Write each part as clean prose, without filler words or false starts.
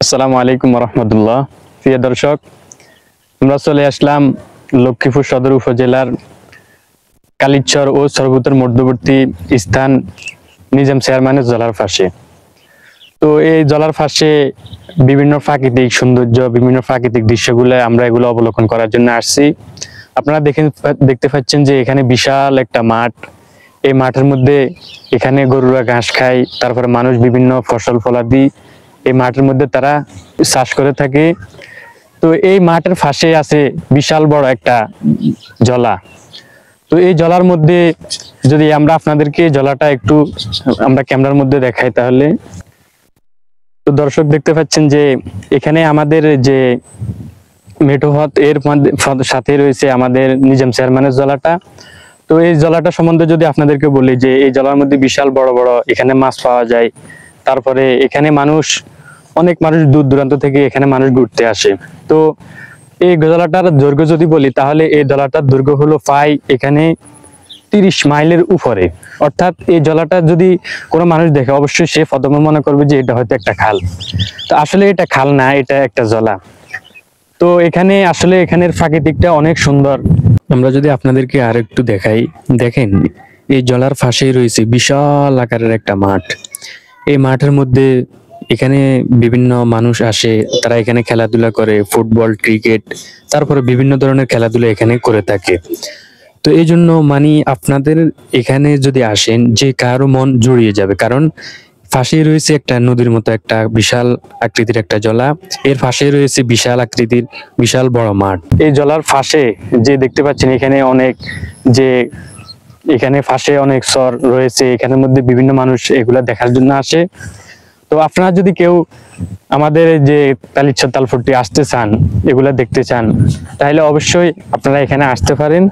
আসসালামু আলাইকুম রহমতুল্লাহ। প্রিয় দর্শক, আমরা চলে আসলাম লক্ষ্মীপুর সদর উপজেলার কালিচর ও সরবতের মধ্যবর্তী স্থান নিজাম চেয়ারম্যানের জলার পাশে। তো এই জলার পাশে বিভিন্ন প্রাকৃতিক সৌন্দর্য, বিভিন্ন প্রাকৃতিক দৃশ্যগুলো আমরা এগুলো অবলোকন করার জন্য আসছি। আপনারা দেখতে পাচ্ছেন যে এখানে বিশাল একটা মাঠ। এই মাঠের মধ্যে এখানে গরুরা ঘাস খায়, তারপরে মানুষ বিভিন্ন ফসল ফলাদি এই মাঠের মধ্যে তারা চাষ করে থাকে। তো এই মাঠের পাশে আছে বিশাল বড় একটা জলা। তো এই জলার মধ্যে যদি আমরা আপনাদেরকে জলাটা একটু আমরা ক্যামেরার মধ্যে দেখাই, তাহলে তো দর্শক দেখতে পাচ্ছেন যে এখানে আমাদের যে মেঠোহত এর সাথে রয়েছে আমাদের নিজাম চেয়ারম্যানের জলাটা। তো এই জলাটা সম্বন্ধে যদি আপনাদেরকে বলি যে এই জলার মধ্যে বিশাল বড় বড় এখানে মাছ পাওয়া যায়। তারপরে এখানে অনেক মানুষ দূর দূরান্ত থেকে এখানে মানুষ ঘুরতে আসে। তো এই জলাটার দৈর্ঘ্য যদি বলি, তাহলে এই জলাটার দৈর্ঘ্য হলো প্রায় এখানে 30 মাইলের উপরে। অর্থাৎ এই জলাটা যদি কোনো মানুষ দেখে, অবশ্যই সে প্রথমে মনে করবে যে এটা হয়তো একটা খাল। তো আসলে এটা খাল না, এটা একটা জলা। তো এখানে আসলে এখানের প্রাকৃতিকটা অনেক সুন্দর। আমরা যদি আপনাদেরকে আর একটু দেখাই, দেখেন এই জলার পাশেই রয়েছে বিশাল আকারের একটা মাঠ। এই মাঠের মধ্যে এখানে বিভিন্ন মানুষ আসে, তারা এখানে খেলাধুলা করে, ফুটবল, ক্রিকেট, তারপরে বিভিন্ন ধরনের খেলাধুলা এখানে করে থাকে। তো এই জন্য আপনাদের এখানে যদি আসেন, যে কারো মন জুড়িয়ে যাবে, কারণ পাশেই রয়েছে একটা নদীর মতো একটা বিশাল আকৃতির একটা জলা, এর পাশেই রয়েছে বিশাল আকৃতির বিশাল বড় মাঠ। এই জলার পাশে যে দেখতে পাচ্ছেন এখানে পাশে অনেক চর রয়েছে, এখানের মধ্যে বিভিন্ন মানুষ এগুলা দেখার জন্য আসে। তো আপনারা যদি কেউ আমাদের যে কালিচর তালফুটি আসতে চান, এগুলা দেখতে চান, তাহলে অবশ্যই আপনারা এখানে আসতে পারেন।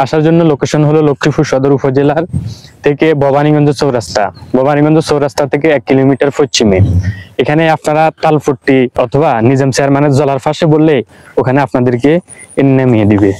আসার জন্য লোকেশন হলো লক্ষ্মীপুর সদর উপজেলার থেকে ভবানীগঞ্জ চৌরাস্তা থেকে 1 কিলোমিটার পশ্চিমে। এখানে আপনারা তালফুটি অথবা নিজাম চেয়ারম্যানের জলার পাশে বললে ওখানে আপনাদেরকে নামিয়ে দিবে।